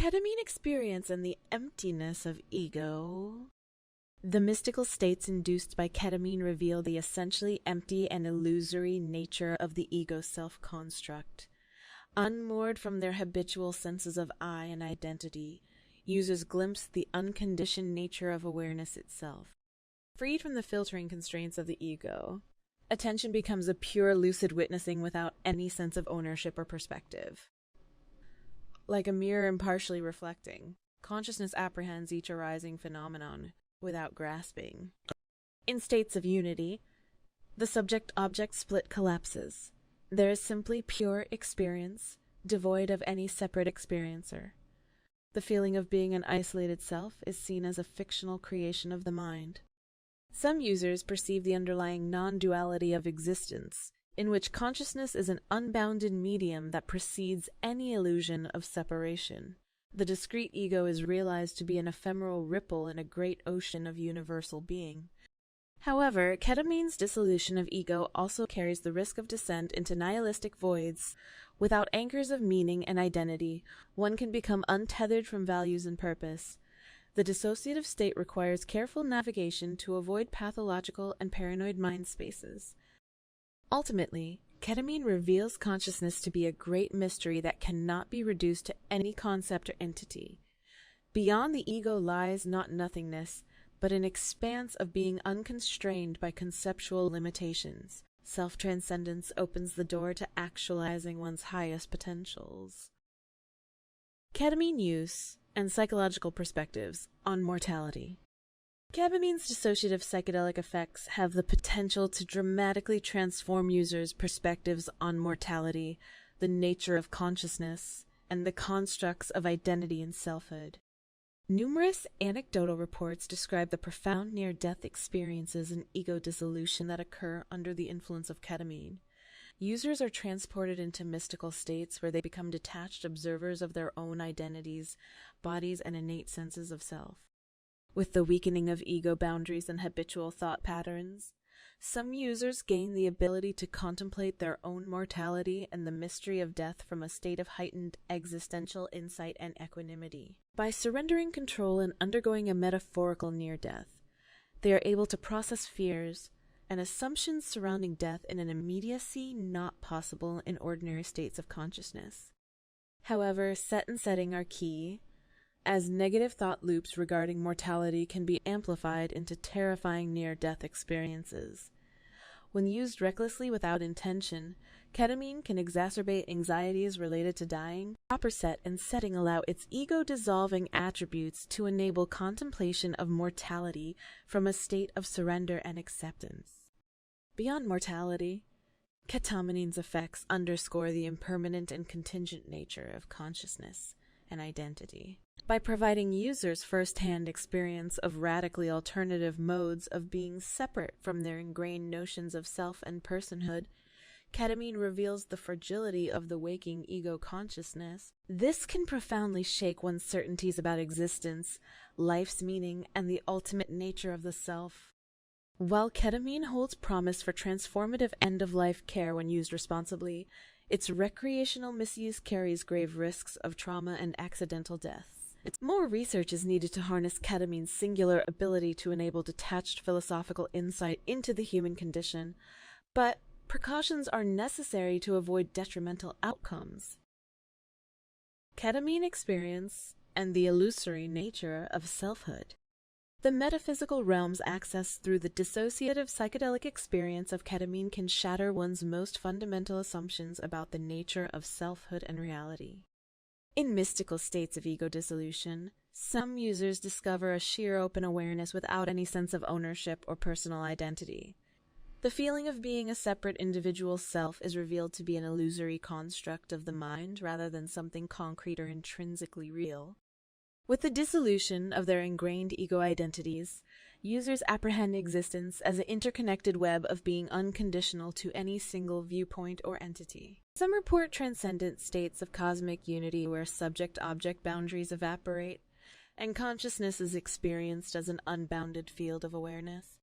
Ketamine experience and the emptiness of ego. The mystical states induced by ketamine reveal the essentially empty and illusory nature of the ego self-construct. Unmoored from their habitual senses of I and identity, users glimpse the unconditioned nature of awareness itself. Freed from the filtering constraints of the ego, attention becomes a pure lucid witnessing without any sense of ownership or perspective. Like a mirror impartially reflecting, consciousness apprehends each arising phenomenon without grasping. In states of unity, the subject-object split collapses. There is simply pure experience, devoid of any separate experiencer. The feeling of being an isolated self is seen as a fictional creation of the mind. Some users perceive the underlying non-duality of existence, in which consciousness is an unbounded medium that precedes any illusion of separation. The discrete ego is realized to be an ephemeral ripple in a great ocean of universal being. However, ketamine's dissolution of ego also carries the risk of descent into nihilistic voids. Without anchors of meaning and identity, one can become untethered from values and purpose. The dissociative state requires careful navigation to avoid pathological and paranoid mind spaces. Ultimately, ketamine reveals consciousness to be a great mystery that cannot be reduced to any concept or entity. Beyond the ego lies not nothingness, but an expanse of being unconstrained by conceptual limitations. Self-transcendence opens the door to actualizing one's highest potentials. Ketamine use and psychological perspectives on mortality. Ketamine's dissociative psychedelic effects have the potential to dramatically transform users' perspectives on mortality, the nature of consciousness, and the constructs of identity and selfhood. Numerous anecdotal reports describe the profound near-death experiences and ego dissolution that occur under the influence of ketamine. Users are transported into mystical states where they become detached observers of their own identities, bodies, and innate senses of self. With the weakening of ego boundaries and habitual thought patterns, some users gain the ability to contemplate their own mortality and the mystery of death from a state of heightened existential insight and equanimity. By surrendering control and undergoing a metaphorical near-death, they are able to process fears and assumptions surrounding death in an immediacy not possible in ordinary states of consciousness. However, set and setting are key, as negative thought loops regarding mortality can be amplified into terrifying near-death experiences. When used recklessly without intention, ketamine can exacerbate anxieties related to dying. Proper set and setting allow its ego-dissolving attributes to enable contemplation of mortality from a state of surrender and acceptance. Beyond mortality, ketamine's effects underscore the impermanent and contingent nature of consciousness and identity. By providing users first-hand experience of radically alternative modes of being separate from their ingrained notions of self and personhood, ketamine reveals the fragility of the waking ego consciousness. This can profoundly shake one's certainties about existence, life's meaning, and the ultimate nature of the self. While ketamine holds promise for transformative end-of-life care when used responsibly, its recreational misuse carries grave risks of trauma and accidental death. More research is needed to harness ketamine's singular ability to enable detached philosophical insight into the human condition, but precautions are necessary to avoid detrimental outcomes. Ketamine experience and the illusory nature of selfhood. The metaphysical realms accessed through the dissociative psychedelic experience of ketamine can shatter one's most fundamental assumptions about the nature of selfhood and reality. In mystical states of ego dissolution, some users discover a sheer open awareness without any sense of ownership or personal identity. The feeling of being a separate individual self is revealed to be an illusory construct of the mind rather than something concrete or intrinsically real. With the dissolution of their ingrained ego identities, users apprehend existence as an interconnected web of being unconditional to any single viewpoint or entity. Some report transcendent states of cosmic unity where subject-object boundaries evaporate, and consciousness is experienced as an unbounded field of awareness.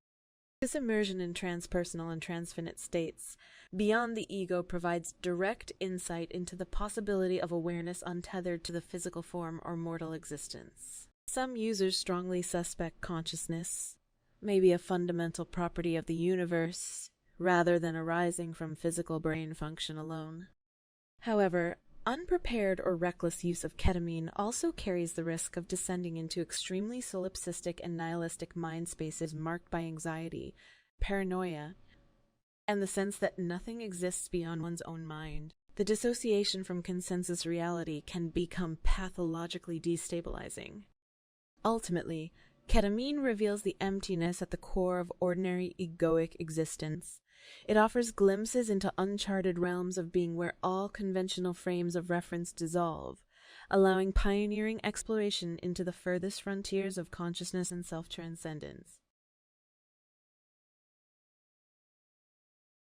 This immersion in transpersonal and transfinite states beyond the ego provides direct insight into the possibility of awareness untethered to the physical form or mortal existence. Some users strongly suspect consciousness may be a fundamental property of the universe rather than arising from physical brain function alone. However, unprepared or reckless use of ketamine also carries the risk of descending into extremely solipsistic and nihilistic mind spaces marked by anxiety, paranoia, and the sense that nothing exists beyond one's own mind. The dissociation from consensus reality can become pathologically destabilizing. Ultimately, ketamine reveals the emptiness at the core of ordinary egoic existence. It offers glimpses into uncharted realms of being where all conventional frames of reference dissolve, allowing pioneering exploration into the furthest frontiers of consciousness and self-transcendence.